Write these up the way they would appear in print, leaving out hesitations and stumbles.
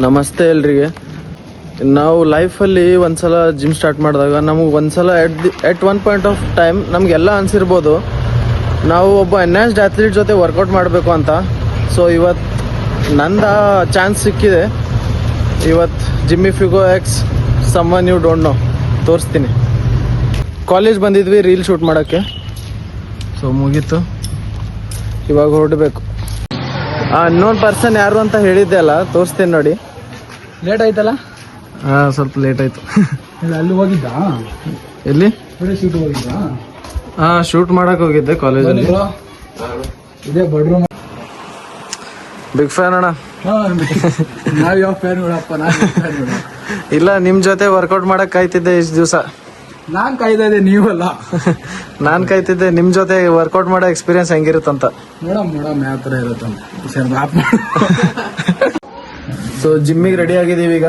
ನಮಸ್ತೆ ಎಲ್ರಿಗೆ. ನಾವು ಲೈಫಲ್ಲಿ ಒಂದ್ಸಲ ಜಿಮ್ ಸ್ಟಾರ್ಟ್ ಮಾಡಿದಾಗ ನಮಗೆ ಒಂದ್ಸಲ ಎಟ್ ಒನ್ ಪಾಯಿಂಟ್ ಆಫ್ ಟೈಮ್ ನಮಗೆಲ್ಲ ಅನಿಸಿರ್ಬೋದು ನಾವು ಒಬ್ಬ ಎನ್ಹಾನ್ಸ್ಡ್ ಅಥ್ಲೀಟ್ ಜೊತೆ ವರ್ಕೌಟ್ ಮಾಡಬೇಕು ಅಂತ. ಸೊ ಇವತ್ತು ನಂದು ಚಾನ್ಸ್ ಸಿಕ್ಕಿದೆ. ಇವತ್ತು ಜಿಮ್ಮಿ ಫಿಗೋ ಎಕ್ಸ್ ಸಮ್ಮನ್ ಯು ಡೋಂಟ್ ನೋ ತೋರಿಸ್ತೀನಿ. ಕಾಲೇಜ್ ಬಂದಿದ್ವಿ ರೀಲ್ ಶೂಟ್ ಮಾಡೋಕ್ಕೆ. ಸೊ ಮುಗೀತು, ಇವಾಗ ಹೊರಡಬೇಕು. ಇನ್ನೊಂದು ಪರ್ಸನ್ ಯಾರು ಅಂತ ಹೇಳಿದ್ದೆ ಅಲ್ಲ, ತೋರಿಸ್ತೇನೆ ನೋಡಿ. ಲೇಟ್ ಆಯ್ತಲ್ಲ? ಹಾಂ, ಸ್ವಲ್ಪ ಲೇಟ್ ಆಯಿತು. ಅಲ್ಲಿ ಹೋಗಿದ್ದ? ಎಲ್ಲಿ ಶೂಟ್ ಹೋಗಿದ್ದ? ಹಾಂ, ಶೂಟ್ ಮಾಡಕ್ಕೆ ಹೋಗಿದ್ದೆ ಕಾಲೇಜಲ್ಲಿ. ಇದೇ ಬೆಡ್ರೂಮ್. ಬಿಗ್ ಫ್ಯಾನ್ ಅಣ್ಣ. ನಾವ್ ಯಾವ ಫ್ಯಾನ್ ನೋಡಪ್ಪ? ಇಲ್ಲ, ನಿಮ್ಮ ಜೊತೆ ವರ್ಕೌಟ್ ಮಾಡಕ್ಕೆ ಕಾಯ್ತಿದ್ದೆ ಇಷ್ಟು ದಿವಸ. ನಾನ್ ಕಾಯ್ತಾ ಇದ್ದೆ, ನೀವಲ್ಲ. ನಾನು ಕಾಯ್ತಿದ್ದೆ ನಿಮ್ಮ ಜೊತೆ ವರ್ಕೌಟ್ ಮಾಡೋ ಎಕ್ಸ್ಪೀರಿಯನ್ಸ್ ಹೆಂಗಿರುತ್ತಂತ. ನೋಡಮ್ ಯಾವ ಥರ ಇರುತ್ತಂತ. ಸೊ ಜಿಮ್ಮಿಗೆ ರೆಡಿ ಆಗಿದ್ದೀವಿ, ಈಗ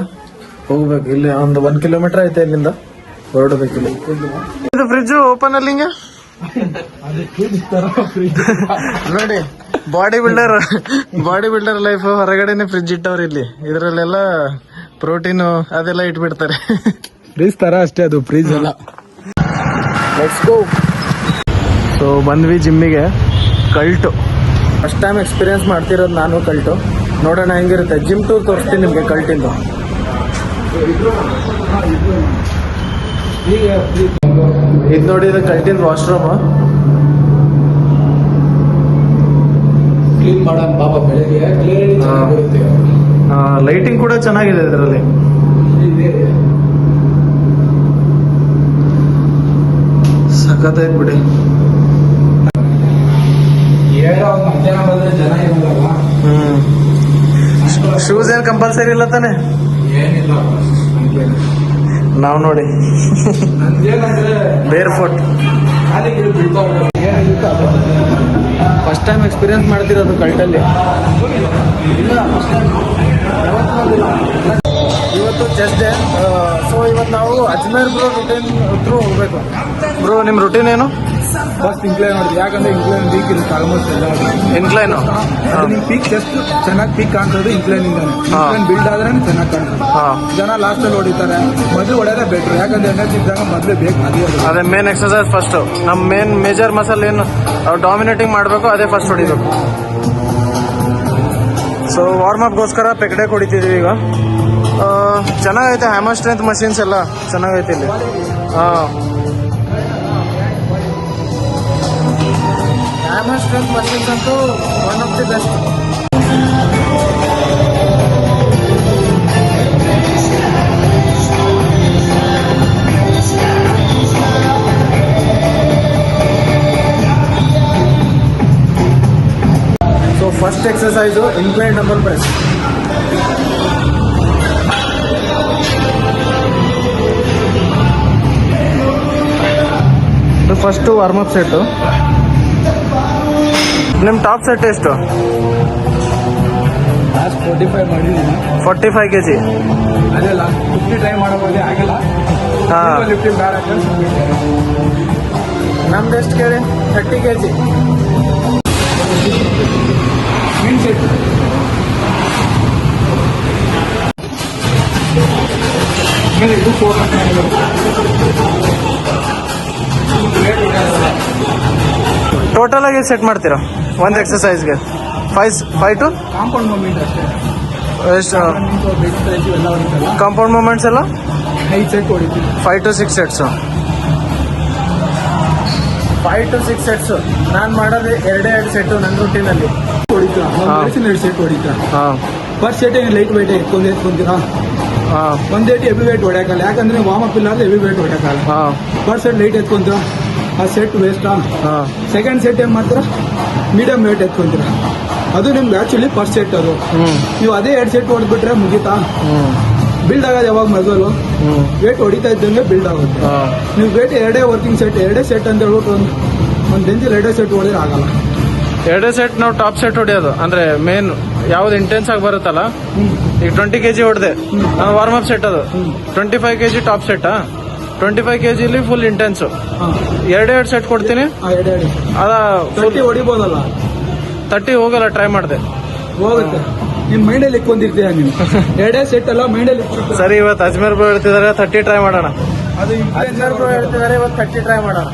ಹೋಗ್ಬೇಕು. ಇಲ್ಲಿ ಒಂದು 1 ಕಿಲೋಮೀಟರ್ ಐತೆ ಇಲ್ಲಿಂದ, ಹೊರಡಬೇಕು. ಇಲ್ಲಿ ಇದು ಫ್ರಿಡ್ಜು ಓಪನ್ ಅಲ್ಲಿ ಹಿಂಗೆ ನೋಡಿ. ಬಾಡಿ ಬಿಲ್ಡರ್ ಲೈಫ್ ಹೊರಗಡೆನೆ ಫ್ರಿಡ್ಜ್ ಇಟ್ಟವ್ರು. ಇಲ್ಲಿ ಇದರಲ್ಲೆಲ್ಲ ಪ್ರೋಟೀನು ಅದೆಲ್ಲ ಇಟ್ಬಿಡ್ತಾರೆ. ಫ್ರೀಜ್ ತರ ಅಷ್ಟೇ, ಅದು ಫ್ರೀಜ್ ಅಲ್ಲ. Let's go. ಸೊ ಬಂದ್ವಿ ಜಿಮ್ಮಿಗೆ. ಕಲ್ಟು ಫಸ್ಟ್ ಟೈಮ್ ಎಕ್ಸ್ಪೀರಿಯನ್ಸ್ ಮಾಡ್ತಿರೋದು ನಾನು. ಕಲ್ಟು ನೋಡೋಣ ಹೆಂಗಿರುತ್ತೆ. ಜಿಮ್ ಟೂರ್ ತೋರಿಸ್ತೀನಿ ನಿಮಗೆ ಕಲ್ಟಿಂದು. ಇದು ನೋಡಿ, ಇದು ಕಲ್ಟಿಂದ ವಾಶ್ರೂಮ್. ಕ್ಲೀನ್ ಮಾಡೋಣ ಬಾಬಾ, ಬೆಳಗ್ಗೆ ಲೈಟಿಂಗ್ ಕೂಡ ಚೆನ್ನಾಗಿದೆ ಇದರಲ್ಲಿ. ಸಖತ್ತಾಯ್ತು ಬಿಡಿ. ಮಧ್ಯಾಹ್ನ ಬಂದ್ರೆ ಜನ ಇರಲ್ಲ. ಶೂಸ್ ಏನ್ ಕಂಪಲ್ಸರಿ ಇಲ್ಲ ತಾನೆ? ಏನಿಲ್ಲ, ನಾವು ನೋಡಿ ಬೇರ್ ಫುಟ್. ಫಸ್ಟ್ ಟೈಮ್ ಎಕ್ಸ್ಪೀರಿಯನ್ಸ್ ಮಾಡ್ತಿರೋದು ಕಲ್ಟಲ್ಲಿ. ಇವತ್ತು ಚೆಸ್ಟ್ ಡೇ. ಸೊ ಇವತ್ತು ನಾವು ಅಜ್ಮೇರ್ ಬ್ರೋ ರುಟೀನ್ ಥ್ರೂ ಹೋಗ್ಬೇಕು. ಬ್ರೋ, ನಿಮ್ಮ ರುಟೀನ್ ಏನು? ಫಸ್ಟ್ ಇನ್ಕ್ಲೈನ್ ಮಾಡಿದ್ವಿ, ಯಾಕಂದ್ರೆ ಇನ್ಕ್ಲೈನ್ ವೀಕ್ ಇರುತ್ತೆ ಆಲ್ಮೋಸ್ಟ್ ಎಲ್ಲ. ಇನ್ಕ್ಲೈನು ಪೀಕ್ ಜಸ್ಟ್ ಚೆನ್ನಾಗಿ ಪೀಕ್ ಕಾಣ್ತದೆ ಇನ್ಕ್ಲೈನ್ ಇಂದಾನೆ. ಇನ್ಕ್ಲೈನ್ ಬಿಲ್ಡ್ ಆದ್ರೆ ಚೆನ್ನಾಗಿ ಕಾಣ್ತದೆ. ಜನ ಲಾಸ್ಟ್ ಅಲ್ಲಿ ಹೊಡಿತಾರೆ, ಮೊದಲು ಹೊಡೆಯೋದೇ ಬೆಟ್ರು. ಯಾಕಂದ್ರೆ ಎನರ್ಜಿ ಇದ್ದಾಗ ಮೊದಲೇ ಬೇಕು. ಅದೇ ಮೇನ್ ಎಕ್ಸರ್ಸೈಸ್ ಫಸ್ಟ್. ನಮ್ಮ ಮೇಜರ್ ಮಸಲ್ ಏನು ಡಾಮಿನೇಟಿಂಗ್ ಮಾಡಬೇಕು, ಅದೇ ಫಸ್ಟ್ ಹೊಡಿಬೇಕು. ಸೊ ವಾರ್ಮ್ ಅಪ್ಗೋಸ್ಕರ ಪೆಕಡೆ ಹೊಡಿತಿದ್ದೀವಿ ಈಗ. ಚೆನ್ನಾಗೈತೆ. ಹ್ಯಾಮರ್ ಸ್ಟ್ರೆಂತ್ ಮಷೀನ್ಸ್ ಎಲ್ಲ ಚೆನ್ನಾಗೈತೆ ಇಲ್ಲಿ. ಹ್ಯಾಮರ್ ಸ್ಟ್ರೆಂತ್ ಮಷೀನ್ಸ್ ಅಂತೂ one of the best. So first exercise incline dumbbell press. First warm up set. ನಿಮ್ಮ ಟಾಪ್ ಸೆಟ್ ಎಷ್ಟು? 45 ಮಾಡಿದ್ದೀನಿ. 45 kg. ಅದೇ ಲಾಸ್ಟ್ 50 ಟ್ರೈ ಮಾಡೋದೇ ಆಗಿಲ್ಲ. ನಮ್ದು ಎಷ್ಟು ಕೇಳಿ? 30 kg. ಮೀನ್ ಸೆಟ್. ಇದು 400. ಟೋಟಲ್ ಆಗಿ ಸೆಟ್ ಮಾಡ್ತೀರಾ ಒಂದು ಎಕ್ಸರ್ಸೈಸ್ಗೆ? 5 to ಕಾಂಪೌಂಡ್ ಮೂವ್ಮೆಂಟ್ ಅಷ್ಟೇ. ಎಷ್ಟು ಕಾಂಪೌಂಡ್ ಮೂವ್ಮೆಂಟ್ಸ್ ಎಲ್ಲ? 5 ಸೆಟ್ ಹೊಡಿತೀವಿ. 5 to 6 ಸೆಟ್ಸು. 5 to 6 sets. ನಾನು ಮಾಡೋದು 2 ಸೆಟ್ಟು ನನ್ನ ರೂಟೀನಲ್ಲಿ ಹೊಡಿತೀರಾ. 2 ಸೆಟ್ ಹೊಡಿತೀರಾ. ಫಸ್ಟ್ ಸೆಟ್ ಲೈಟ್ ವೆಯ್ಟ್ ಎತ್ಕೊಂತೀರಾ. ಒಂದ್ ಏಟಿ ಹೆವಿ ವೇಟ್ ಹೊಡೆಯಕಲ್ಲ, ಯಾಕಂದ್ರೆ ವಾರ್ಮ್ ಅಪ್ ಇಲ್ಲ ಅಂದ್ರೆ ಹೆವಿ ವೇಟ್ ಹೊಡೆಯಕಲ್ಲ. ಫಸ್ಟ್ ಸೆಟ್ ಲೈಟ್ ಎತ್ಕೊಂತೀರಾ, ಆ ಸೆಟ್ ವೇಸ್ಟ್. ಸೆಕೆಂಡ್ ಸೆಟ್ ಏನ್ ಮಾಡ್ತೀರಾ, ಮೀಡಿಯಂ ವೇಟ್ ಎತ್ಕೊಂತೀರಾ. ಅದು ನಿಮ್ಗೆ ಆಕ್ಚುಲಿ ಫಸ್ಟ್ ಸೆಟ್. ಅದು ನೀವು ಅದೇ 2 ಸೆಟ್ ಹೊಡೆದ್ಬಿಟ್ರೆ ಮುಗೀತಾ. ಬಿಲ್ಡ್ ಆಗೋದು ಯಾವಾಗ ಮಜಲು, ವೇಟ್ ಹೊಡಿತಾ ಇದ್ದಂಗೆ ಬಿಲ್ಡ್ ಆಗುತ್ತೆ. ನೀವು ವೇಟ್ 2 ವರ್ಕಿಂಗ್ ಸೆಟ್ 2 ಸೆಟ್ ಅಂತ ಹೇಳ್ಬಿಟ್ಟು ಒಂದು ಬೆಂಚಲ್ಲಿ 2 ಸೆಟ್ ಹೊಡೆದ್ರೆ ಆಗಲ್ಲ. 2 ಸೆಟ್ ನಾವು ಟಾಪ್ ಸೆಟ್ ಹೊಡೆಯೋದು ಅಂದ್ರೆ ಮೇನ್ ಯಾವ್ದು ಇಂಟೆನ್ಸ್ ಆಗಿ ಬರುತ್ತಲ್ಲ. ಈಗ 20 kg ಹೊಡೆದೆ, ನಾನು ವಾರ್ಮ್ ಅಪ್ ಸೆಟ್. ಅದು 25 kg top set. 25 kg full intense. 2 set ಕೊಡ್ತೀನಿ. ಅದ 30 ಹೊಡಿಬೋದಲ್ಲ? 30 ಹೋಗಲ್ಲ, ಟ್ರೈ ಮಾಡಿದೆ. ಹೋಗುತ್ತೆ. ನಿನ್ ಮೈಂಡಲ್ಲಿ ಇಟ್ಕೊಂಡಿರ್ತೀಯ ನೀನು. ಎರಡೇ ಸೆಟ್ ಅಲ್ಲ ಮೈಂಡಲ್ಲಿ ಇಟ್ಕೊಂಡು. ಸರಿ, ಇವತ್ತು ಅಜ್ಮೇರ್ ಬ್ರೋ ಹೇಳ್ತಿದ್ದಾರೆ 30 ಟ್ರೈ ಮಾಡೋಣ. ಅದು ಅಜ್ಮೇರ್ ಬ್ರೋ ಹೇಳ್ತಿದ್ದಾರೆ ಇವತ್ತು 30 ಟ್ರೈ ಮಾಡೋಣ.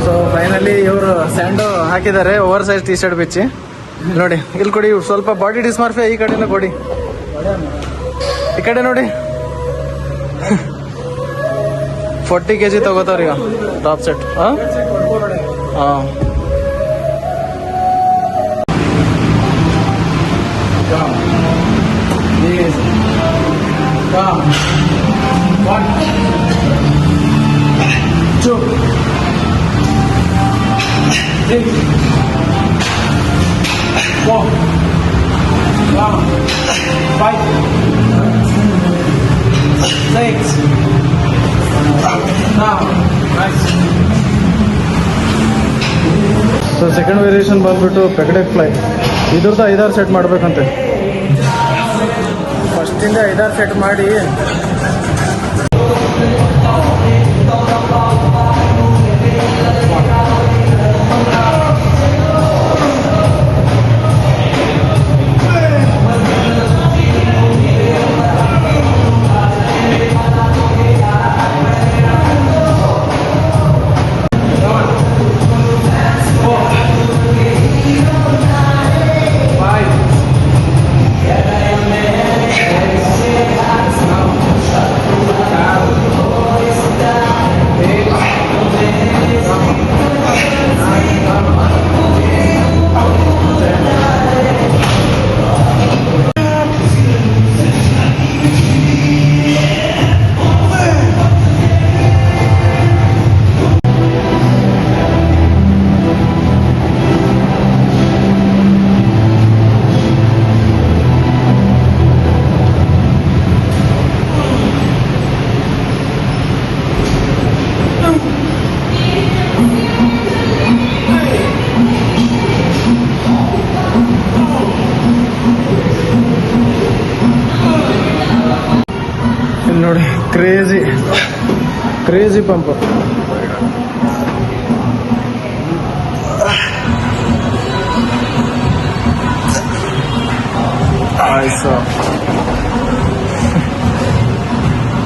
ಸೊ ಫೈನಲಿ ಇವರು ಸ್ಯಾಂಡು ಹಾಕಿದ್ದಾರೆ, ಓವರ್ ಸೈಜ್ ಟಿ ಶರ್ಟ್ ಬಿಚ್ಚಿ. ನೋಡಿ ಇಲ್ಲಿ ಕೊಡಿ, ಸ್ವಲ್ಪ ಬಾಡಿ ಡಿಸ್ಮಾರ್ಫಿ ಈ ಕಡೆಯಿಂದ ಕೊಡಿ, ಈ ಕಡೆ ನೋಡಿ. 40 kg ತಗೋತಾವ್ರಿ ಈಗ ಟಾಪ್ ಸೆಟ್. ಹಾಂ ಸೊ ಸೆಕೆಂಡ್ ವೇರಿಯೇಷನ್ ಬಂದ್ಬಿಟ್ಟು ಪೆಕಡೆಕ್ ಫ್ಲೈ. ಇದ್ರದ್ದು 5-6 ಸೆಟ್ ಮಾಡ್ಬೇಕಂತೆ. ಫಸ್ಟಿಂದ 5-6 ಸೆಟ್ ಮಾಡಿ ನೋಡಿ ಕ್ರೇಜಿ ಪಂಪ್.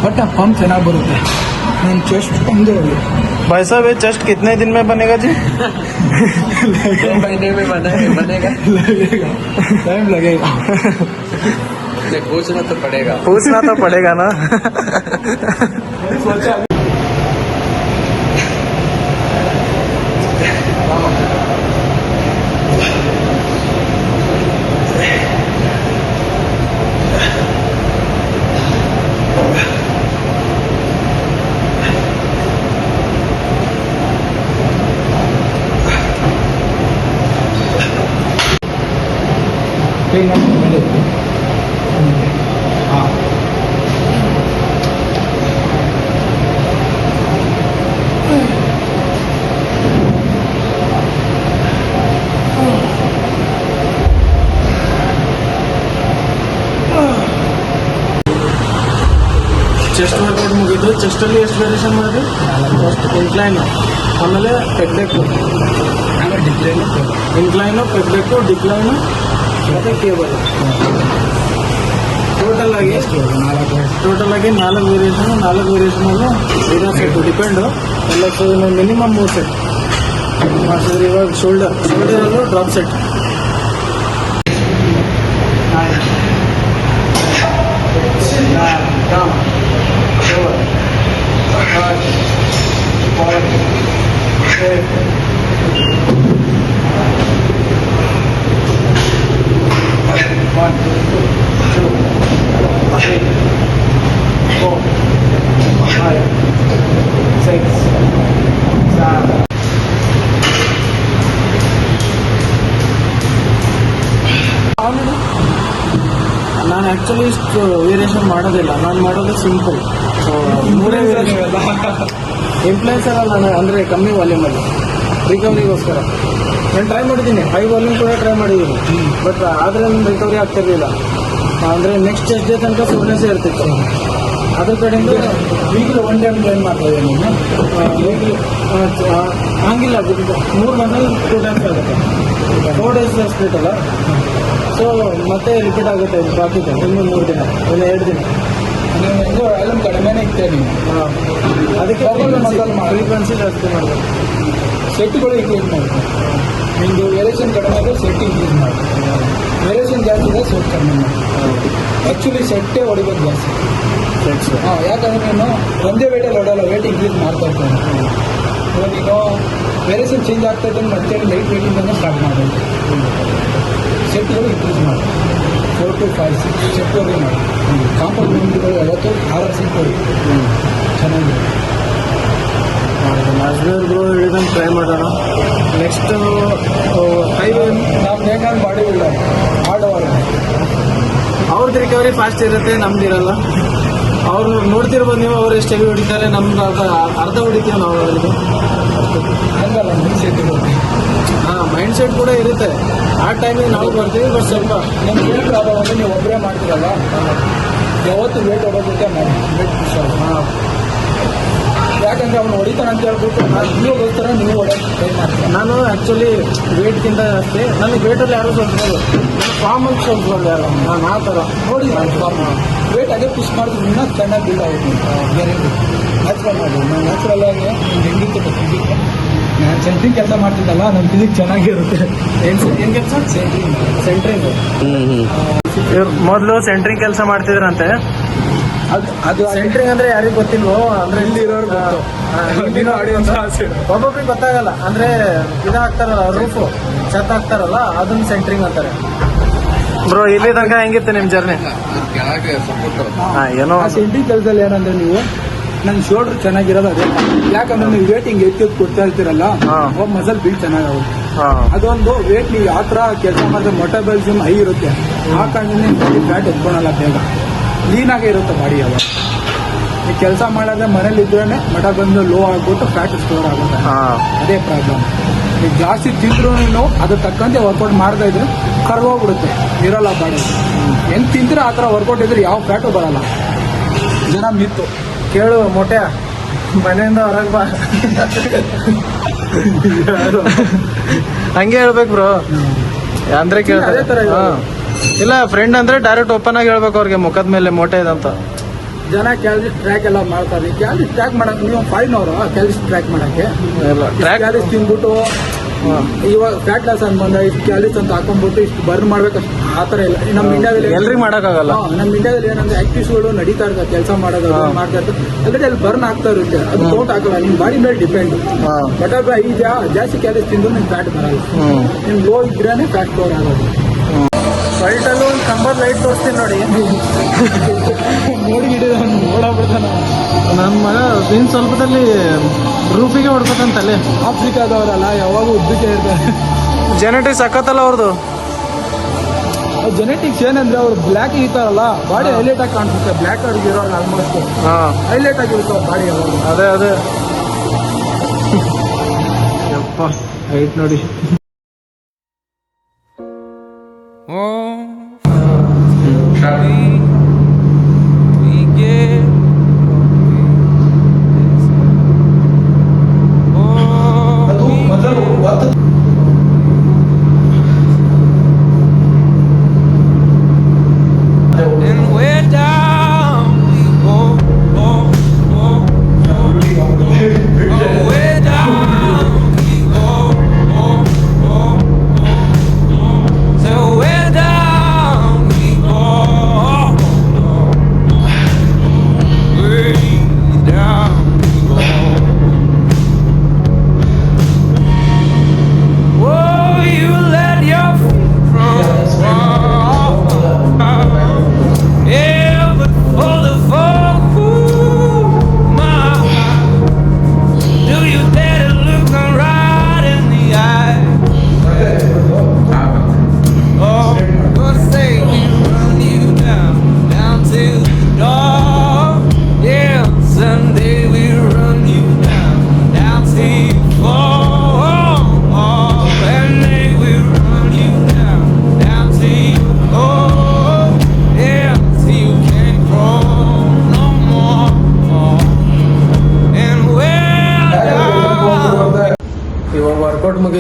ಬಟ್ ಆ ಪಂಪ್ ಚೆನ್ನಾಗಿ ಬರುತ್ತೆ. ನನ್ನ ಚೆಸ್ಟ್ ಒಂದು भाई साहब ये चेस्ट कितने दिन में बनेगा जी? 2 महीने में बनेगा। टाइम लगेगा। पूछना तो पड़ेगा ना. ಚೆಸ್ಟ್ ವರ್ಕೌಟ್ ಮುಗಿದು. ಚೆಸ್ಟಲ್ಲಿ ಎಷ್ಟು ವೇರಿಯೇಷನ್ ಮಾಡಿದ್ವಿ? ಫಸ್ಟ್ ಇನ್ಕ್ಲೈನು, ಆಮೇಲೆ ಪೆಕ್ಡೆಕ್ಕು, ಇನ್ಕ್ಲೈನು, ಪೆಕ್ಡೆಕ್ಕು, ಡಿಕ್ಲೈನು ಮತ್ತು ಕೇಬಲ್. ಟೋಟಲ್ ಆಗಿ 4 ವೇರಿಯೇಷನ್. 4 ವೇರಿಯೇಷನಲ್ಲಿ 5 ಸೆಟ್ಟು ಡಿಪೆಂಡು ಎಲ್ಲ. Minimum 3 set. ಮಾಡಿಸಿದ್ರೆ ಇವಾಗ ಶೋಲ್ಡರಲ್ಲೂ drop set. One, two, three, 4, 5, 6, 7. ನಾನು ಆ್ಯಕ್ಚುಲಿ ಇಷ್ಟು ವೇರಿಯೇಷನ್ ಮಾಡೋದಿಲ್ಲ, ನಾನು ಮಾಡೋದು ಸಿಂಪಲ್. ಸೊ ಮೂರೇ ವೇರಿಯೇಷನ್ ಇನ್ಫ್ಲುಯೆನ್ಸರ್ ನಾನು ಅಂದರೆ ಕಮ್ಮಿ ವಾಲ್ಯೂಮಲ್ಲಿ ರಿಕವರಿಗೋಸ್ಕರ ನಾನು ಟ್ರೈ ಮಾಡಿದ್ದೀನಿ. ಹೈ ವಾಲ್ಯೂಮ್ ಕೂಡ ಟ್ರೈ ಮಾಡಿದ್ದೀನಿ, ಬಟ್ ಆದರೆ ನನ್ನ ರಿಕವರಿ ಆಗ್ತಿರಲಿಲ್ಲ. ಅಂದರೆ ನೆಕ್ಸ್ಟ್ ಚೆಸ್ಟ್ ಡೇ ತನಕ ಫುಲ್ನೆಸ್ಸೇ ಇರ್ತಿತ್ತು. ಅದ್ರ ಕಡೆಯಿಂದ ವೀಕ್ಲಿ ಒನ್ ಟೈಮ್ ಟ್ರೈನ್ ಮಾಡ್ತಾ ಇದ್ದೀನಿ ನಾನು. ವೀಕ್ಲಿ ಹಂಗಿಲ್ಲ, 3 ಮಂದಲ್ಲಿ 2 ಟೈಮ್ಸ್ ಆಗುತ್ತೆ. 4 ಡೇಸ್ ಸ್ಪ್ಲಿಟ್ ಅಲ್ಲ, ಸೊ ಮತ್ತೆ ರಿಪೀಟ್ ಆಗುತ್ತೆ ಬಾಕಿ ಇನ್ನು 3 ದಿನ, ಇನ್ನು 2 ದಿನ. ನೀವು ಎಲ್ಲ ಕಡಿಮೆನೇ ಇರ್ತೇನೆ ನೀವು. ಅದಕ್ಕೆ ಫ್ರೀಕ್ವೆನ್ಸಿ ಜಾಸ್ತಿ ಮಾಡಬೇಕು. ಸೆಟ್ಗಳು ಇನ್ಕ್ರೀಸ್ ಮಾಡ್ತಾರೆ. ನಿಮ್ಮದು ವೇರಿಯೇಷನ್ ಕಡಿಮೆ ಆದರೆ ಸೆಟ್ ಇನ್ಕ್ರೀಸ್ ಮಾಡಿ, ವೇರಿಯೇಷನ್ ಜಾಸ್ತಿ ಇದೆ ಸೆಟ್ ಕಡಿಮೆ ಮಾಡಿ. ಆ್ಯಕ್ಚುಲಿ ಸೆಟ್ಟೇ ಹೊಡಿಬೇಕು ಜಾಸ್ತಿ. ಯಾಕಂದರೆ ನೀನು ಒಂದೇ ವೇಟಲ್ಲಿ ಹೊಡೋಲ್ಲ, ವೇಟ್ ಇನ್ಕ್ರೀಸ್ ಮಾಡ್ತಾ ಇರ್ತಾನೆ. ಇವಾಗ ನೀನು ವೇರಿಯೇಷನ್ ಚೇಂಜ್ ಆಗ್ತಾ ಇದ್ದಂಗೆ ಮತ್ತೆ ಲೈಟ್ ವೇಟಿಂದ ಸ್ಟಾರ್ಟ್ ಮಾಡಬೇಕು. ಸೆಟ್ಗಳು ಇನ್ಕ್ರೀಸ್ ಮಾಡಿ 4 to 5, 6 ಸೆಟ್ವರೆಗೆ ಮಾಡಿ. ಕಾಂಪೌಂಡ್ ಯೂನಿಟ್ಗಳು 6 ಸೆಟ್ ಕೊಡಿ, ಚೆನ್ನಾಗಿದೆ. ನಾಜ್ಮೇರ್ಗಳು ಹೇಳಿದಂಗೆ ಟ್ರೈ ಮಾಡೋಣ. ನೆಕ್ಸ್ಟ್ ನಾವು ನೇಕಾನ್ ಬಾಡಿ ಬಿಲ್ಡರ್ ಆಡೋರು, ಅವ್ರದ್ದು ರಿಕವರಿ ಫಾಸ್ಟ್ ಇರುತ್ತೆ, ನಮ್ದು ಇರಲ್ಲ. ಅವ್ರು ನೋಡ್ತಿರ್ಬೋದು ನೀವು, ಅವ್ರು ಎಷ್ಟು ಹೆವಿ ಹೊಡಿತಾರೆ, ನಮ್ದು ಅರ್ಧ ಹೊಡಿತೀವಿ ನಾವು ಅವರಿಗೆ. ಹಂಗಲ್ಲ ಮೈಂಡ್ ಸೆಟ್ ಇರುತ್ತೆ. ಮೈಂಡ್ ಸೆಟ್ ಕೂಡ ಇರುತ್ತೆ. ಆ ಟೈಮಿಗೆ ನಾವು ಬರ್ತೀವಿ, ಬಟ್ ಸ್ವಲ್ಪ ನಮ್ಗೆ ಏನು ಪ್ರಾಬ್ಲಮ್ ಅಂದರೆ ನೀವು ಒಬ್ಬರೇ ಮಾಡ್ತೀರಲ್ಲ, ಯಾವತ್ತು ವೇಟ್ ಹೊಡೋದಕ್ಕೆ ಮಾಡಿ, ವೇಟ್ ಪುಷ್ ಯಾಕಂದರೆ ಅವ್ನು ಹೊಡಿತಾನೆ ಅಂತ ಹೇಳ್ಬಿಟ್ಟು ನೀವುಗೋಸ್ಕರ ನೀವು ಹೊಡೋಕ್ಕೆ ಟ್ರೈ ಮಾಡ್ತೀರ. ನಾನು ಆ್ಯಕ್ಚುಲಿ ವೇಟ್ಗಿಂತ ಜಾಸ್ತಿ ನನಗೆ ವೇಟಲ್ಲಿ ಯಾರು ಸೋಲ್ಬೋದು, ನಾನು ಫಾರ್ಮಲ್ಲಿ ಸೋಲ್ಬೋದು ಯಾರು, ನಾನು ಆ ಥರ ನೋಡಿ ಫಾರ್ಮ್ ವೇಟ್ ಅದೇ ಪುಷ್ ಮಾಡಿದ್ರೆ ಇನ್ನೂ ಚೆನ್ನಾಗಿ ಬಿಲ್ಡ್ ಆಗುತ್ತೆ. ಗ್ಯಾರಂಟಿ ನ್ಯಾಚುರಲ್ ಮಾಡಿ. ನಾನು ನ್ಯಾಚುರಲ್ ಆಗಿ ಹೆಂಗಿತ್ತು ಫಿಸಿಕ್, ನಾನು ಸೆಂಟ್ರಿಂಗ್ ಕೆಲಸ ಮಾಡ್ತಿದ್ದಲ್ಲ, ನಮ್ಮ ಫಿಸಿಕ್ ಚೆನ್ನಾಗಿರುತ್ತೆ. ಏನು ಕೆಲಸ? ಸೆಂಟ್ರಿಂಗ್. ಮೊದಲು ಸೆಂಟ್ರಿಂಗ್ ಕೆಲಸ ಮಾಡ್ತಿದ್ರಂತೆ. ಅದು ಸೆಂಟ್ರಿಂಗ್ ಅಂದ್ರೆ ಯಾರಿಗೂ ಗೊತ್ತಿಲ್ವೋ, ಅಂದ್ರೆ ಇಲ್ಲಿ ಇರೋರು ಗೊತ್ತು. ಒಬ್ಬೊಬ್ರಿಗೆ ಗೊತ್ತಾಗಲ್ಲ. ಅಂದ್ರೆ ಇದು ಹಾಕ್ತಾರಲ್ಲ, ರೂಫು ಛತ್ ಹಾಕ್ತಾರಲ್ಲ, ಅದನ್ನ ಸೆಂಟ್ರಿಂಗ್ ಅಂತಾರೆ. ಬ್ರೋ ಇಲ್ಲಿ ತನಕ ಹೆಂಗಿತ್ತು ನಿಮ್ ಜರ್ನಿ? ಏನೋ ಸೆಂಟ್ರಿಂಗ್ ಕೆಲಸದಲ್ಲಿ ಏನಂದ್ರೆ ನೀವು ನನ್ನ ಶೋಲ್ಡರ್ ಚೆನ್ನಾಗಿರೋದು ಅದೇ. ಯಾಕಂದ್ರೆ ನೀವು ವೇಟ್ ಹಿಂಗೆ ಎತ್ತಿ ಕೊಡ್ತಾ ಇರ್ತೀರಲ್ಲ, ಅವಾಗ ಮಸಲ್ ಬಿಲ್ಡ್ ಚೆನ್ನಾಗಾಗುತ್ತೆ. ಅದೊಂದು ವೇಟ್ ನೀವು ಯಾವ ಥರ ಕೆಲಸ ಮಾಡಿದ್ರೆ ಮೊಟಬಲ್ಸಮ್ ಹೈ ಇರುತ್ತೆ, ಆ ಕಾರಣದಿಂದ ಫ್ಯಾಟ್ ಎತ್ಕೊಳಲ್ಲ, ಬೇಗ ಕ್ಲೀನಾಗೇ ಇರುತ್ತೆ ಬಾಡಿ. ಅವಾಗ ನೀವು ಕೆಲಸ ಮಾಡಿದ್ರೆ ಮನೇಲಿ ಇದ್ರೇ ಮಠ ಬಂದು ಲೋ ಆಗ್ಬಿಟ್ಟು ಫ್ಯಾಟ್ ಸ್ಟೋರ್ ಆಗುತ್ತೆ. ಅದೇ ಪ್ರಾಬ್ಲಮ್. ನೀವು ಜಾಸ್ತಿ ತಿಂದ್ರೂ ಅದ್ರ ತಕ್ಕಂತೆ ವರ್ಕೌಟ್ ಮಾಡ್ತಾ ಇದ್ರೆ ಕರ್ಗೋಗ್ಬಿಡುತ್ತೆ, ಇರೋಲ್ಲ ಬಾಡಿ. ಹೆಂಗೆ ತಿಂದ್ರೆ ಆ ಥರ ವರ್ಕೌಟ್ ಇದ್ರೆ ಯಾವ ಫ್ಯಾಟು ಬರಲ್ಲ. ಜನ ಮಿತ್ತು ಕೇಳು ಮೊಟ್ಟೆ, ಮನೆಯಿಂದ ಹೊರಗೆ ಬಾ ಹಂಗೆ ಹೇಳ್ಬೇಕು ಬ್ರೋ. ಅಂದ್ರೆ ಅದೇ ಥರ ಇಲ್ಲ, ಫ್ರೆಂಡ್ ಅಂದ್ರೆ ಡೈರೆಕ್ಟ್ ಓಪನ್ ಆಗಿ ಹೇಳ್ಬೇಕು ಅವ್ರಿಗೆ ಮುಖದ ಮೇಲೆ ಮೋಟೆ ಇದಂತ. ಜನ ಕ್ಯಾಲರೀಸ್ ಟ್ರ್ಯಾಕ್ ಎಲ್ಲ ಮಾಡ್ತಾರೆ. ಕ್ಯಾಲರೀಸ್ ಟ್ರ್ಯಾಕ್ ಮಾಡಕ್ಕೆ ನೀವು 5 ಅವರು ಕ್ಯಾಲರೀಸ್ ಟ್ರ್ಯಾಕ್ ಮಾಡಕ್ಕೆ ಕ್ಯಾಲರೀಸ್ ತಿಂದ್ಬಿಟ್ಟು ಇವಾಗ ಫ್ಯಾಟ್ ಲಾಸ್ ಅಂತ ಬಂದ ಇಷ್ಟು ಕ್ಯಾಲರೀಸ್ ಅಂತ ಹಾಕೊಂಡ್ಬಿಟ್ಟು ಇಷ್ಟು ಬರ್ನ್ ಮಾಡ್ಬೇಕು ಆ ಥರ ಇಲ್ಲ. ನಮ್ಮ ಇಂಡಿಯಾದಲ್ಲಿ ಎಲ್ರಿಗೂ ಮಾಡೋಕ್ಕಾಗಲ್ಲ. ನಮ್ಮ ಇಂಡಿಯಾದಲ್ಲಿ ಏನಂದ್ರೆ ಆಕ್ಟಿವ್ಸ್ಗಳು ನಡೀತಾ ಇರ್ತಾರೆ, ಕೆಲಸ ಮಾಡೋದು ಮಾಡ್ತಾ ಇರ್ತಾರೆ, ಎಲ್ಲರೂ ಅಲ್ಲಿ ಬರ್ನ್ ಆಗ್ತಾ ಇರುತ್ತೆ. ಅದು ಕೌಂಟ್ ಹಾಕಲ್ಲ, ನಿಮ್ಮ ಬಾಡಿ ಮೇಲೆ ಡಿಪೆಂಡ್. ಬಟ್ ಅದು ಜಾಸ್ತಿ ಕ್ಯಾಲರೀಸ್ ತಿಂದು ನಿಮ್ಗೆ ಫ್ಯಾಟ್ ಬರಲ್ಲ. ನಿಮ್ಗೆ ಲೋ ಇದ್ರೇನೆ ಫ್ಯಾಟ್ ಸ್ಟೋರ್ ಆಗೋದು. ಸೈಟಲ್ಲೂ ಒಂದು ಕಂಬದ ಲೈಟ್ ತೋರಿಸ್ತೀನಿ ನೋಡಿ, ನೋಡಾಬಿಡ್ತಾನೆ. ನಮ್ಮ ಇನ್ನು ಸ್ವಲ್ಪದಲ್ಲಿ ರೂಪಿಗೆ ಹೊಡ್ಬೇಕಂತಲ್ಲೇ. ಆಫ್ರಿಕಾದವರಲ್ಲ, ಯಾವಾಗ ಉದ್ದಕ್ಕೆ ಇರ್ತಾರೆ. ಜೆನೆಟಿಕ್ ಸಖತ್ತಲ್ಲ ಅವ್ರದ್ದು. ಜೆನೆಟಿಕ್ಸ್ ಏನಂದ್ರೆ ಅವ್ರು ಬ್ಲ್ಯಾಕ್ ಇರ್ತಾರಲ್ಲ, ಬಾಡಿ ಹೈಲೈಟ್ ಆಗಿ ಕಾಣಿಸುತ್ತೆ. ಬ್ಲ್ಯಾಕ್ ಅವ್ರಿಗೆ ಇರೋಲ್ಲ, ಆಲ್ಮೋಸ್ಟ್ ಹೈಲೈಟ್ ಆಗಿರುತ್ತೆ ಬಾಡಿ. ಅದೇ ಯಪ್ಪ ಹೈಟ್ ನೋಡಿ.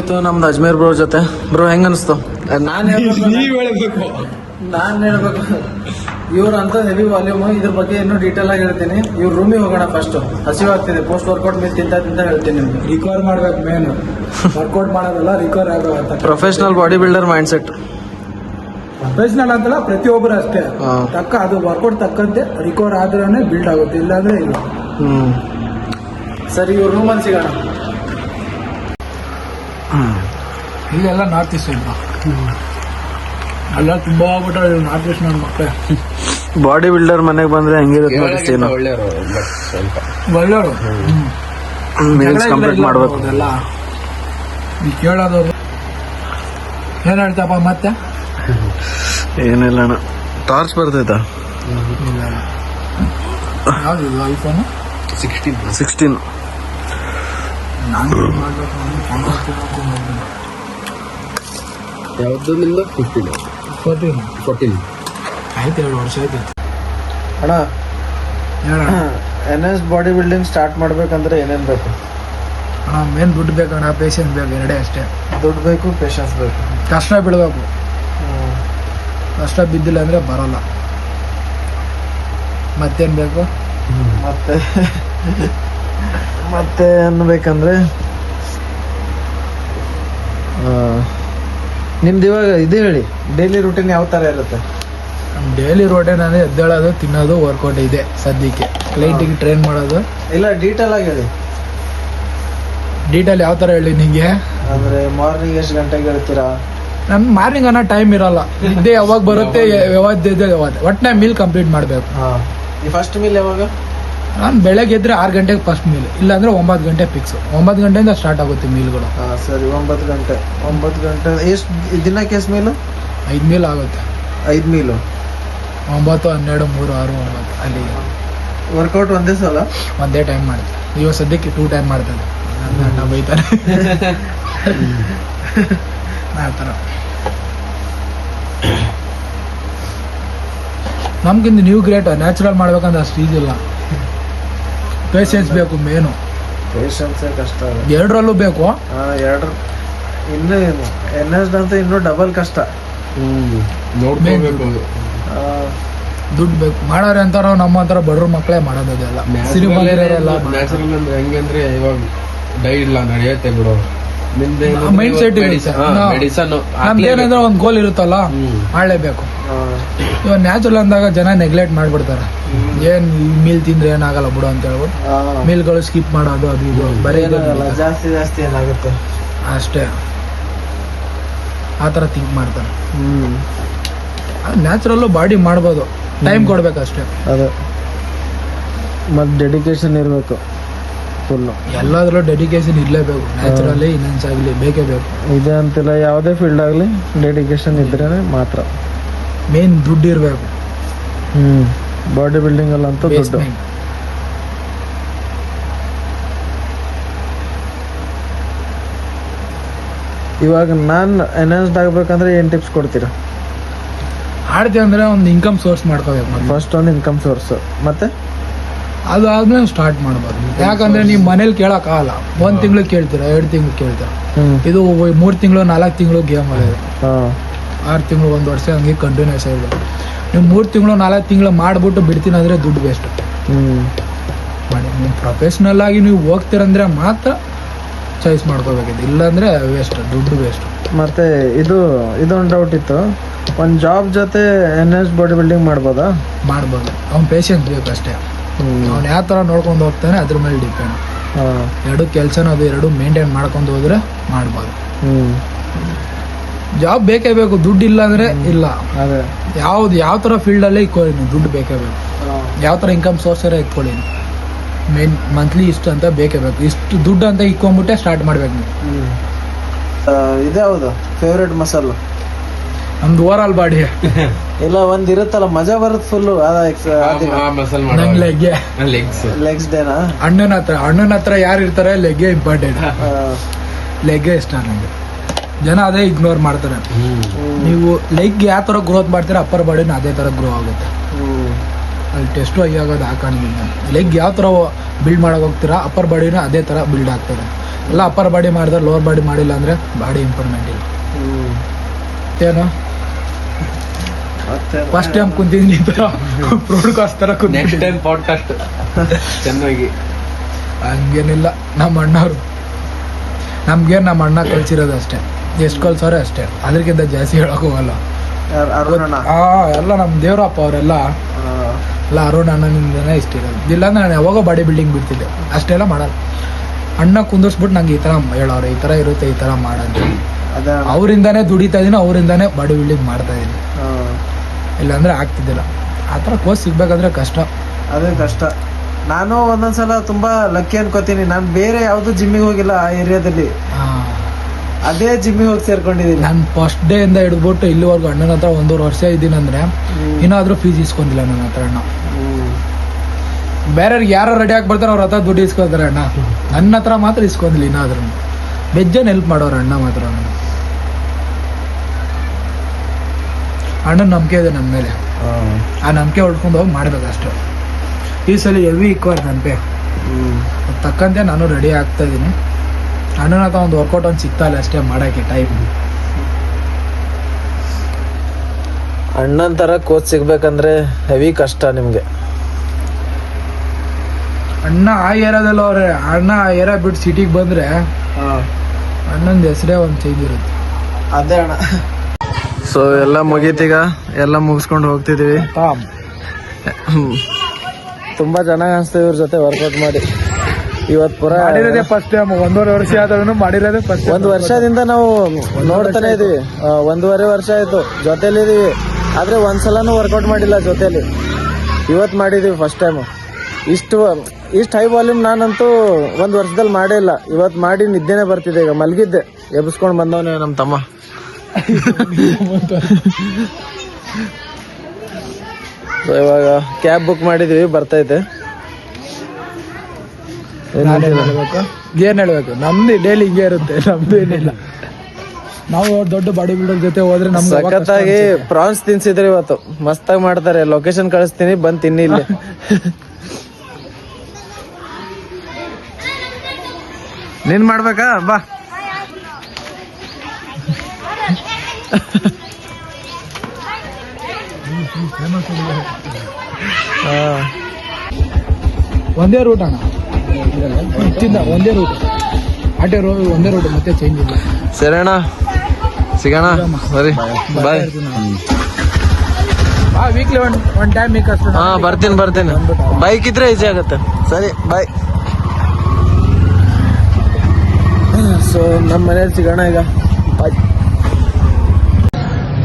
ಮುಗೀತು ನಮ್ದು ಅಜ್ಮೇರ್ ಬ್ರೋ ಜೊತೆ. ಬ್ರೋ ಹೆಂಗ ಅನಿಸ್ತು? ನಾನು ನೀವ್ ಹೇಳ್ಬೇಕು. ಹೇಳ್ಬೇಕು ಇವ್ರು ಅಂತ ಹೆವಿ ವಾಲ್ಯೂಮ್. ಇದ್ರ ಬಗ್ಗೆ ಇನ್ನೂ ಡೀಟೇಲ್ ಆಗಿ ಹೇಳ್ತೀನಿ. ಇವ್ರ ರೂಮಿಗೆ ಹೋಗೋಣ ಫಸ್ಟ್. ಹಸಿವಾಗ್ತಿದೆ. ಪೋಸ್ಟ್ ವರ್ಕೌಟ್ ಮೇಲೆ ತಿಂತ ಹೇಳ್ತೀನಿ ನಿಮ್ಗೆ. ರಿಕವರ್ ಮಾಡ್ಬೇಕು ಮೇನ್. ವರ್ಕೌಟ್ ಮಾಡೋದಲ್ಲ, ರಿಕವರ್ ಆಗೋ professional body builder mind set. Professional ಅಂತಲ್ಲ, ಪ್ರತಿಯೊಬ್ಬರು ಅಷ್ಟೇ. ಹಾ. ತಕ್ಕ ಅದು ವರ್ಕೌಟ್ ತಕ್ಕಂತೆ ರಿಕವರ್ ಆದ್ರೆ ಬಿಲ್ಡ್ ಆಗುತ್ತೆ, ಇಲ್ಲಾಂದ್ರೆ ಇಲ್ಲ. ಸರಿ, ಇವ್ರ ರೂಮಲ್ಲಿ ಸಿಗೋಣ. ಇಲ್ಲೆಲ್ಲ ನಾರ್ತ್ ಈಸ್ಟ್ ಸೈಡ್ ಅಲ್ಲ, ತುಂಬಾ ಬಿಟ್ಟ ನಾರ್ತ್ ಈಸ್ಟ್ ನನ್ನ ಮಕ್ಕಳೇ. ಬಾಡಿ ಬಿಲ್ಡರ್ ಮನೆಗೆ ಬಂದ್ರೆ ಹೆಂಗಿರುತ್ತೆ ನೋಡ್ತೀನಿ. ಒಳ್ಳೆಯವರು ಬಟ್ ಸ್ವಲ್ಪ ಒಳ್ಳೆಯವರು ಮೀಲ್ಸ್ ಕಂಪ್ಲೀಟ್ ಮಾಡ್ಬೇಕು. ಎಲ್ಲ ಈ ಕೇಳೋದವ್ರು ಏನ್ ಹೇಳ್ತಪ್ಪ ಮತ್ತೆ? ಏನಿಲ್ಲ ಅಣ್ಣ, ಟಾರ್ಚ್ ಬರ್ತೈತಾ? ಯಾವ್ದು ಐಫೋನು? 16. ನಾನು ಯಾವ್ದು ನಿಮ್ದು? 14 ಆಯ್ತು, 2 ವರ್ಷ ಆಯ್ತು. ಅಣ್ಣ, ಹೇಳ NS ಬಾಡಿ ಬಿಲ್ಡಿಂಗ್ ಸ್ಟಾರ್ಟ್ ಮಾಡ್ಬೇಕಂದ್ರೆ ಏನೇನ್ ಬೇಕು? ಮೇನ್ ದುಡ್ಡು ಬೇಕಣ್ಣ, ಪೇಷನ್ಸ್ ಬೇಕು, ಎರಡೇ ಅಷ್ಟೇ. ದುಡ್ಡು ಬೇಕು, ಪೇಷನ್ಸ್ ಬೇಕು. ಕಷ್ಟ ಬೀಳ್ಬೇಕು. ಕಷ್ಟ ಬಿದ್ದಿಲ್ಲ ಅಂದ್ರೆ ಬರಲ್ಲ. ಮತ್ತೇನ್ ಬೇಕು? ಮತ್ತೆ ಅನ್ಬೇಕಂದ್ರೆ ನಿಮ್ದು ಇವಾಗ ಇದೇ ಹೇಳಿ, ಡೈಲಿ ರೂಟೀನ್ ಯಾವ ತರ ಇರುತ್ತೆ? ಡೈಲಿ ರೋಟೀನ್ ಅಂದ್ರೆ ಎದ್ದೇಳೋದು, ತಿನ್ನೋದು, ವರ್ಕೌಟ್ ಇದೆ ಸದ್ಯಕ್ಕೆ. ಕ್ಲೈಂಟಿಗೆ ಟ್ರೈನ್ ಮಾಡೋದು. ಇಲ್ಲ, ಡೀಟೇಲ್ ಆಗಿ ಹೇಳಿ. ಡೀಟೇಲ್ ಯಾವ ತರ ಹೇಳಿ ನಿಂಗೆ? ಅಂದ್ರೆ ಮಾರ್ನಿಂಗ್ ಎಷ್ಟು ಗಂಟೆಗೆ ಹೇಳ್ತೀರಾ? ನಮ್ ಮಾರ್ನಿಂಗ್ ಅನ್ನೋ ಟೈಮ್ ಇರಲ್ಲ. ಇದ್ದೇ ಯಾವಾಗ ಬರುತ್ತೆ, ಒಟ್ಟಿನ ಮೀಲ್ ಕಂಪ್ಲೀಟ್ ಮಾಡ್ಬೇಕು. ಈ ಫಸ್ಟ್ ಮೀಲ್ ಯಾವಾಗ? ನಾನು ಬೆಳಗ್ಗೆ ಎದ್ರೆ 6 ಗಂಟೆಗೆ ಫಸ್ಟ್ ಮೀಲ್, ಇಲ್ಲಾಂದ್ರೆ 9 ಗಂಟೆ ಫಿಕ್ಸ್. 9 ಗಂಟೆಯಿಂದ ಸ್ಟಾರ್ಟ್ ಆಗುತ್ತೆ ಮೀಲ್ಗಳು. ಸರಿ, 9 ಗಂಟೆ. 9 ಗಂಟೆ ಎಷ್ಟು ದಿನಕ್ಕೆ? ಎಷ್ಟು ಮೀಲು? 5 ಮೀಲ್ ಆಗುತ್ತೆ. 5 ಮೀಲು. 9, 12, 3, 6, 9 ಅಲ್ಲಿಗೆ. ವರ್ಕೌಟ್ ಒಂದೇ ಸಲ? ಒಂದೇ ಟೈಮ್ ಮಾಡ್ತೀವಿ. ಇವಾಗ ಸದ್ಯಕ್ಕೆ 2 ಟೈಮ್ ಮಾಡ್ತೇನೆ. ನನ್ನ ಬೈತಾರೆ ಆ ಥರ. ನಮ್ಗಿಂತ ನೀವು ಗ್ರೇಟ್. ನ್ಯಾಚುರಲ್ ಮಾಡ್ಬೇಕಂದ್ರೆ ಅಷ್ಟು ಈಸಿ ಇಲ್ಲ. ಪೇಷನ್ಸ್ ಬೇಕು ಮೇನು. ಪೇಷನ್ಸೇ ಕಷ್ಟ. ಎರಡರಲ್ಲೂ ಬೇಕು. ಇನ್ನೂ NS ಅಂತ ಇನ್ನೂ ಡಬಲ್ ಕಷ್ಟ. ನೋಡ್ಕೋಬೇಕು. ದುಡ್ಡು ಬೇಕು. ಮಾಡೋರೆ ಅಂತಾರ, ನಮ್ಮಂತರ ಬಡ್ರ ಮಕ್ಕಳೇ ಮಾಡೋದೆಲ್ಲ. ಸಿನಿಮಾ ನ್ಯಾಚುರಲ್ ಅಂದ್ರೆ ಹೆಂಗಂದ್ರೆ ಇವಾಗ ಡೈ ಇಲ್ಲ ನಡೆಯುತ್ತೆ ಬಿಡು. ಮೈಂಡ್ ಸೆಟ್ ಇರುತ್ತೆ. ನಮ್ದೇನಂದ್ರೆ ಒಂದು ಗೋಲ್ ಇರುತ್ತಲ್ಲ, ಮಾಡಲೇಬೇಕು. ಇವಾಗ ನ್ಯಾಚುರಲ್ ಅಂದಾಗ ಜನ ನೆಗ್ಲೆಕ್ಟ್ ಮಾಡ್ಬಿಡ್ತಾರೆ. ಏನ್ ಮೀಲ್ ತಿಂದ್ರೆ ಏನಾಗಲ್ಲ ಬಿಡು ಅಂತ ಹೇಳ್ಬಿಟ್ಟು ಮೀಲ್ಗಳು ಸ್ಕಿಪ್ ಮಾಡೋದು, ಅದು ಇದು ಬರೀ ಜಾಸ್ತಿ ಏನಾಗುತ್ತೆ ಅಷ್ಟೇ. ಆ ಥರ ಥಿಂಕ್ ಮಾಡ್ತಾರೆ. ನ್ಯಾಚುರಲ್ಲು ಬಾಡಿ ಮಾಡ್ಬೋದು, ಟೈಮ್ ಕೊಡ್ಬೇಕಷ್ಟೇ. ಅದೇ, ಮತ್ತೆ ಡೆಡಿಕೇಶನ್ ಇರಬೇಕು ಫುಲ್ಲು. ಎಲ್ಲಾದ್ರಲ್ಲೂ ಡೆಡಿಕೇಶನ್ ಇರಲೇಬೇಕು. ನ್ಯಾಚುರಲಿ ಇನ್ಹೆನ್ಸ್ ಆಗಲಿ ಬೇಕೇ ಬೇಕು. ಇದೆ ಅಂತಿಲ್ಲ, ಯಾವುದೇ ಫೀಲ್ಡ್ ಆಗಲಿ ಡೆಡಿಕೇಶನ್ ಇದ್ರೇ ಮಾತ್ರ. ಮೇನ್ ದುಡ್ಡು ಇರಬೇಕು. ಬಾಡಿ ಬಿಲ್ಡಿಂಗ್ ಅಲ್ಲಂತೂ ದುಡ್ಡು. ಇವಾಗ ನಾನು ಎನ್ಹಾನ್ಸ್ಡ್ ಆಗ್ಬೇಕಂದ್ರೆ ಏನ್ ಟಿಪ್ಸ್ ಕೊಡ್ತೀರಾ? ಆಡ್ತೀವಿ ಅಂದ್ರೆ ಒಂದು ಇನ್ಕಮ್ ಸೋರ್ಸ್ ಮಾಡ್ಕೋಬೇಕು. ಫಸ್ಟ್ ಒಂದು ಇನ್ಕಮ್ ಸೋರ್ಸ್, ಮತ್ತೆ ಅದು ಆದ್ಮೇಲೆ ಸ್ಟಾರ್ಟ್ ಮಾಡ್ಬೋದು. ಯಾಕಂದ್ರೆ ನೀವು ಮನೇಲಿ ಕೇಳಕ್ಕಾಗಲ್ಲ. 1 ತಿಂಗಳು ಕೇಳ್ತೀರಾ, 2 ತಿಂಗಳು ಕೇಳ್ತೀರಾ. ಇದು 3 ತಿಂಗಳು 4 ತಿಂಗಳು ಗೇಮ್ ಆಗೋದು. 6 ತಿಂಗಳು 1 ವರ್ಷ ಹಂಗೆ ಕಂಟಿನ್ಯೂಸ್ ಆಗಿದೆ. ನೀವು 3 ತಿಂಗಳು 4 ತಿಂಗಳು ಮಾಡ್ಬಿಟ್ಟು ಬಿಡ್ತೀನಿ ಅಂದ್ರೆ ದುಡ್ಡು ವೇಸ್ಟ್ ಮಾಡಿ. ನೀವು ಪ್ರೊಫೆಷ್ನಲ್ ಆಗಿ ನೀವು ಹೋಗ್ತೀರಂದ್ರೆ ಮಾತ್ರ ಚಾಯ್ಸ್ ಮಾಡ್ಕೋಬೇಕಿದೆ, ಇಲ್ಲಾಂದ್ರೆ ವೇಸ್ಟ್, ದುಡ್ಡು ವೇಸ್ಟ್. ಮತ್ತೆ ಇದೊಂದು ಡೌಟ್ ಇತ್ತು, ಒಂದು ಜಾಬ್ ಜೊತೆ NS ಬಾಡಿ ಬಿಲ್ಡಿಂಗ್ ಮಾಡ್ಬೋದಾ? ಮಾಡ್ಬೋದು. ಅವ್ನು ಪೇಷನ್ಸ್ ಬೇಕಷ್ಟೇ. ಅವ್ನು ಯಾವ ಥರ ನೋಡ್ಕೊಂಡು ಹೋಗ್ತಾನೆ ಅದ್ರ ಮೇಲೆ ಡಿಪೆಂಡ್. ಎರಡು ಕೆಲಸನ ಅದು ಎರಡು ಮೇಂಟೈನ್ ಮಾಡ್ಕೊಂಡು ಹೋದ್ರೆ ಮಾಡ್ಬೋದು. ಜಾಬ್ ಬೇಕೇ ಬೇಕು, ದುಡ್ಡು ಇಲ್ಲ ಅಂದ್ರೆ ಇಲ್ಲ. ಅದೇ ಯಾವ ಥರ ಫೀಲ್ಡಲ್ಲೇ ಇಟ್ಕೊಳ್ಳಿ ನೀವು, ದುಡ್ಡು ಬೇಕೇ ಬೇಕು. ಯಾವ ಥರ ಇನ್ಕಮ್ ಸೋರ್ಸರೇ ಇಟ್ಕೊಳ್ಳಿ. ಮೇನ್ ಮಂತ್ಲಿ ಇಷ್ಟು ಅಂತ ಬೇಕೇ ಬೇಕು. ಇಷ್ಟು ದುಡ್ಡು ಅಂತ ಇಟ್ಕೊಂಡ್ಬಿಟ್ಟೆ ಸ್ಟಾರ್ಟ್ ಮಾಡ್ಬೇಕು ನೀವು. ಇದೇ ಹೌದು ಫೇವ್ರೇಟ್ ಮಸಾಲು ನಮ್ದು ಓವರ್ ಆಲ್ ಬಾಡಿ. ಇಲ್ಲ, ಒಂದ್ ಇರುತ್ತಲ್ಲ ಮಜಾ ಬರುತ್ತೆ ಫುಲ್ಲು. ನಂಗೆ ಲೆಗ್ಗೆ ಲೆಗ್ಸ್ ಡೇನಾ? ಅಣ್ಣನ ಹತ್ರ ಯಾರು ಇರ್ತಾರೆ, ಲೆಗ್ಗೆ ಇಂಪಾರ್ಟೆಂಟ್. ಲೆಗ್ಗೆ ಇಷ್ಟ ನನಗೆ. ಜನ ಅದೇ ಇಗ್ನೋರ್ ಮಾಡ್ತಾರೆ. ನೀವು ಲೆಗ್ ಯಾವ ಥರ ಗ್ರೋತ್ ಮಾಡ್ತೀರಾ, ಅಪ್ಪರ್ ಬಾಡಿನ ಅದೇ ಥರ ಗ್ರೋ ಆಗುತ್ತೆ. ಅಲ್ಲಿ ಟೆಸ್ಟು ಹೈ ಆಗೋದು ಹಾಕೊಂಡಿದ್ದೀನಿ. ಲೆಗ್ ಯಾವ ಥರ ಬಿಲ್ಡ್ ಮಾಡೋಕೆ ಹೋಗ್ತೀರಾ ಅಪ್ಪರ್ ಬಾಡಿನ ಅದೇ ಥರ ಬಿಲ್ಡ್ ಆಗ್ತದೆ. ಎಲ್ಲ ಅಪ್ಪರ್ ಬಾಡಿ ಮಾಡಿದ್ರೆ ಲೋವರ್ ಬಾಡಿ ಮಾಡಿಲ್ಲ ಅಂದರೆ ಬಾಡಿ ಇಂಪ್ರೂವ್ಮೆಂಟ್ ಇಲ್ಲ. ಏನು ಫಸ್ಟ್ ಟೈಮ್ ಕುಂತಿದ್ದೀನಿ ಈ ಥರ ಬ್ರಾಡ್ಕಾಸ್ಟ್ ಥರ ನೆಕ್ಸ್ಟ್ ಟೈಮ್ ಪಾಡ್ಕಾಸ್ಟ್ ಚೆನ್ನಾಗಿ. ಹಂಗೇನಿಲ್ಲ, ನಮ್ಮ ಅಣ್ಣವ್ರು ನಮ್ಗೇನು ನಮ್ಮ ಅಣ್ಣ ಕಳ್ಸಿರೋದು ಅಷ್ಟೇ, ಎಷ್ಟು ಕಳ್ಸೋರೆ ಅಷ್ಟೇ, ಅದಕ್ಕಿಂತ ಜಾಸ್ತಿ ಹೇಳಕ್ ಹೋಗಲ್ಲ. ಎಲ್ಲ ನಮ್ಮ ದೇವ್ರಪ್ಪ ಅವರೆಲ್ಲ ಎಲ್ಲ ಅರುಣ್ ಅಣ್ಣನಿಂದನೇ ಇಷ್ಟ ಇರೋದು. ಇಲ್ಲಾಂದ್ರೆ ನಾನು ಯಾವಾಗ ಬಾಡಿ ಬಿಲ್ಡಿಂಗ್ ಬಿಡ್ತಿದ್ದೆ, ಅಷ್ಟೆಲ್ಲ ಮಾಡಲ್ಲ. ಅಣ್ಣ ಕುಂದಿಸ್ಬಿಟ್ಟು ನಂಗೆ ಈ ಥರ ಹೇಳೋರು, ಈ ಥರ ಇರುತ್ತೆ, ಈ ಥರ ಮಾಡಂತ. ಅವರಿಂದಾನೇ ದುಡಿತಾ ಇದೀನಿ, ಅವರಿಂದಾನೇ ಬಾಡಿ ಬಿಲ್ಡಿಂಗ್ ಮಾಡ್ತಾ ಇದೀನಿ. ಇಲ್ಲಾಂದ್ರೆ ಆಗ್ತಿದ್ದಿಲ್ಲ. ಆ ಥರ ಕೋಚ್ ಸಿಗ್ಬೇಕಂದ್ರೆ ಕಷ್ಟ. ಅದೇ ಕಷ್ಟ. ನಾನು ಒಂದೊಂದ್ಸಲ ತುಂಬಾ ಲಕ್ಕಿ ಅನ್ಕೋತೀನಿ. ನಾನು ಬೇರೆ ಯಾವ್ದು ಜಿಮ್ಮಿಗೆ ಹೋಗಿಲ್ಲ ಆ ಏರಿಯಾದಲ್ಲಿ, ಅದೇ ಜಿಮ್ಮಿಗೆ ಹೋಗಿ ಸೇರ್ಕೊಂಡಿದ್ದೀನಿ. ನಾನು ಫಸ್ಟ್ ಡೇ ಇಂದ ಹಿಡಿದ್ಬಿಟ್ಟು ಇಲ್ಲಿವರೆಗೂ ಅಣ್ಣನ ಹತ್ರ 1.5 ವರ್ಷ ಇದ್ದೀನಿ ಅಂದ್ರೆ ಇನ್ನಾದ್ರೂ ಫೀಸ್ ಇಸ್ಕೊಂಡಿಲ್ಲ ನನ್ನ ಹತ್ರ ಅಣ್ಣ. ಬೇರೆಯವ್ರಿಗೆ ಯಾರೋ ರೆಡಿ ಆಗಿ ಬರ್ತಾರೆ ಅವ್ರ ಹತ್ರ ದುಡ್ಡು ಇಸ್ಕೊತಾರೆ ಅಣ್ಣ, ನನ್ನ ಹತ್ರ ಮಾತ್ರ ಇಸ್ಕೊಂಡಿಲ್ಲ ಇನ್ನಾದ್ರೂ. ಬೆಜ್ಜನ್ ಹೆಲ್ಪ್ ಮಾಡೋರು ಅಣ್ಣ ಮಾತ್ರ. ಅಣ್ಣನ ನಂಬಿಕೆ ಇದೆ ನನ್ನ ಮೇಲೆ, ಆ ನಂಬಿಕೆ ಹೊಡ್ಕೊಂಡು ಹೋಗಿ ಮಾಡ್ಬೇಕು ಅಷ್ಟೇ. ಈ ಸಲ ಹೆವಿ ಇಕ್ಕೋರು ನನಗೆ ತಕ್ಕಂತೆ ನಾನು ರೆಡಿ ಆಗ್ತಾ ಇದ್ದೀನಿ. ಅಣ್ಣನ ಹತ್ರ ಒಂದು ವರ್ಕೌಟ್ ಒಂದು ಸಿಗ್ತಾಯಿಲ್ಲ ಅಷ್ಟೇ ಮಾಡೋಕ್ಕೆ ಟೈಮ್. ಅಣ್ಣನ ಥರ ಕೋಚ್ ಸಿಗ್ಬೇಕಂದ್ರೆ ಹೆವಿ ಕಷ್ಟ ನಿಮಗೆ. ಅಣ್ಣ ಆ ಏರಿಯಾದಲ್ಲಿ ಅವ್ರೆ, ಅಣ್ಣ ಆ ಏರಿಯಾ ಬಿಟ್ಟು ಸಿಟಿಗೆ ಬಂದರೆ ಅಣ್ಣಂದು ಹೆಸರೇ ಒಂದು ಚೇಂಜ್ ಇರುತ್ತೆ. ಅದೇ ಅಣ್ಣ. ಸೊ ಎಲ್ಲ ಮುಗೀತೀಗ, ಎಲ್ಲ ಮುಗಿಸ್ಕೊಂಡು ಹೋಗ್ತಿದ್ದೀವಿ. ತುಂಬಾ ಚೆನ್ನಾಗಿ ಅನಿಸ್ತು ಇವ್ರ ಜೊತೆ ವರ್ಕೌಟ್ ಮಾಡಿ. ಇವತ್ತು ಪುರ ಮಾಡಿರೋದೇ ಫಸ್ಟ್ ಟೈಮ್. 1.5 ವರ್ಷ ಆದ್ರೂ ಮಾಡಿರೋದೇ ಫಸ್ಟ್. 1 ವರ್ಷದಿಂದ ನಾವು ನೋಡ್ತಾನೆ ಇದೀವಿ, 1.5 ವರ್ಷ ಆಯ್ತು ಜೊತೆಲಿದೀವಿ, ಆದ್ರೆ ಒಂದ್ಸಲನೂ ವರ್ಕೌಟ್ ಮಾಡಿಲ್ಲ ಜೊತೆಲಿ. ಇವತ್ತು ಮಾಡಿದೀವಿ ಫಸ್ಟ್ ಟೈಮ್. ಇಷ್ಟು ಹೈ ವಾಲ್ಯೂಮ್ ನಾನಂತೂ 1 ವರ್ಷದಲ್ಲಿ ಮಾಡೇ ಇಲ್ಲ. ಇವತ್ತು ಮಾಡಿ ನಿದ್ದೆನೆ ಬರ್ತಿದೆ. ಈಗ ಮಲಗಿದ್ದೆ, ಎಬ್ಬಿಸ್ಕೊಂಡು ಬಂದವನೇ ನಮ್ಮ ತಮ್ಮ. ಸೊ ಇವಾಗ ಕ್ಯಾಬ್ ಬುಕ್ ಮಾಡಿದೀವಿ, ಬರ್ತೈತೆ. ಏನ್ ಹೇಳ್ಬೇಕು, ನಮ್ದು ಡೈಲಿ ಹಿಂಗೆ ಇರುತ್ತೆ, ನಮ್ದು ಏನಿಲ್ಲ. ನಾವು ದೊಡ್ಡ ಬಾಡಿ ಬಿಲ್ಡರ್ ಜೊತೆ ಹೋದ್ರೆ ನಮ್ಗೆ ಸಖತ್ತಾಗಿ ಪ್ರಾನ್ಸ್ ತಿನ್ಸಿದ್ರೆ ಇವತ್ತು ಮಸ್ತಾಗಿ ಮಾಡ್ತಾರೆ. ಲೊಕೇಶನ್ ಕಳಿಸ್ತೀನಿ, ಬಂದ್ ತಿನ್ನಿ ಇಲ್ಲಿ. ನೀನ್ ಮಾಡ್ಬೇಕಾ? ಬಾ. ಒಂದೇ ರೂಟ್ ಅಣ್ಣ, ಒಂದೇ ರೂಟ್, ಆಟೋ ಒಂದೇ ರೂಟ್, ಮತ್ತೆ ಚೇಂಜ್ ಇಲ್ಲ. ಸರಿ ಅಣ್ಣ, ಸಿಗೋಣ, ಸರಿ ಬಾಯ್. ವೀಕ್ಲಿ ಒನ್ ಟೈಮ್ ಹಾ ಬರ್ತೀನಿ. ಬೈಕ್ ಇದ್ರೆ ಈಸಿ ಆಗುತ್ತೆ. ಸರಿ ಬಾಯ್. ಸೊ ನಮ್ಮ ಮನೇಲಿ ಸಿಗೋಣ ಈಗ, ಬಾಯ್.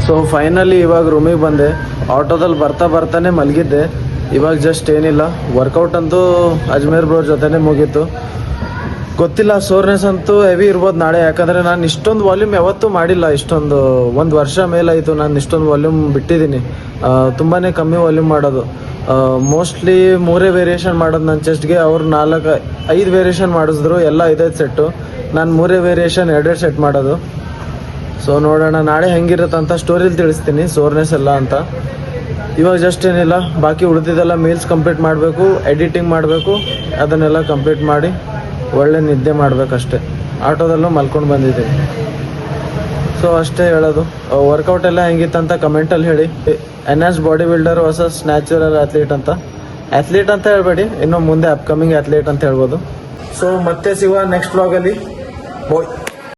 ಸೊ ಫೈನಲಿ ಇವಾಗ ರೂಮಿಗೆ ಬಂದೆ. ಆಟೋದಲ್ಲಿ ಬರ್ತಾನೆ ಮಲಗಿದ್ದೆ. ಇವಾಗ ಜಸ್ಟ್ ಏನಿಲ್ಲ, ವರ್ಕೌಟ್ ಅಂತೂ ಅಜ್ಮೇರ್ ಬ್ರೋ ಜೊತೆನೇ ಮುಗೀತು. ಗೊತ್ತಿಲ್ಲ, ಸೋರ್ನೆಸ್ ಅಂತೂ ಹೆವಿ ಇರ್ಬೋದು ನಾಳೆ. ಯಾಕಂದರೆ ನಾನು ಇಷ್ಟೊಂದು ವಾಲ್ಯೂಮ್ ಯಾವತ್ತೂ ಮಾಡಿಲ್ಲ. ಇಷ್ಟೊಂದು 1 ವರ್ಷ ಮೇಲಾಯಿತು ನಾನು ಇಷ್ಟೊಂದು ವಾಲ್ಯೂಮ್ ಬಿಟ್ಟಿದ್ದೀನಿ. ತುಂಬಾ ಕಮ್ಮಿ ವಾಲ್ಯೂಮ್ ಮಾಡೋದು. ಮೋಸ್ಟ್ಲಿ 3 ವೇರಿಯೇಷನ್ ಮಾಡೋದು ನನ್ನ ಚೆಸ್ಟ್ಗೆ. ಅವ್ರು 4-5 ವೇರಿಯೇಷನ್ ಮಾಡಿಸಿದ್ರು, ಎಲ್ಲ 5 ಸೆಟ್ಟು. ನಾನು 3 ವೇರಿಯೇಷನ್ 2 ಸೆಟ್ ಮಾಡೋದು. ಸೊ ನೋಡೋಣ ನಾಳೆ ಹೆಂಗಿರುತ್ತೆ ಅಂತ ಸ್ಟೋರಿಲಿ ತಿಳಿಸ್ತೀನಿ, ಸೋರ್ನೆಸ್ ಎಲ್ಲ ಅಂತ. ಇವಾಗ ಜಸ್ಟ್ ಏನಿಲ್ಲ, ಬಾಕಿ ಉಳಿದಿದ್ದೆಲ್ಲ ಮೀಲ್ಸ್ ಕಂಪ್ಲೀಟ್ ಮಾಡಬೇಕು, ಎಡಿಟಿಂಗ್ ಮಾಡಬೇಕು. ಅದನ್ನೆಲ್ಲ ಕಂಪ್ಲೀಟ್ ಮಾಡಿ ಒಳ್ಳೆ ನಿದ್ದೆ ಮಾಡಬೇಕಷ್ಟೆ. ಆಟೋದಲ್ಲೂ ಮಲ್ಕೊಂಡು ಬಂದಿದ್ದೀವಿ. ಸೊ ಅಷ್ಟೇ ಹೇಳೋದು. ವರ್ಕೌಟ್ ಎಲ್ಲ ಹೆಂಗಿತ್ತಂತ ಕಮೆಂಟಲ್ಲಿ ಹೇಳಿ. Enhance body builder versus natural athlete ಅಂತ ಹೇಳ್ಬೇಡಿ, ಇನ್ನು ಮುಂದೆ ಅಪ್ಕಮಿಂಗ್ ಅಥ್ಲೀಟ್ ಅಂತ ಹೇಳ್ಬೋದು. ಸೊ ಮತ್ತೆ ಸಿಗುವ ನೆಕ್ಸ್ಟ್ ವ್ಲಾಗಲ್ಲಿ. ಬಾಯ್.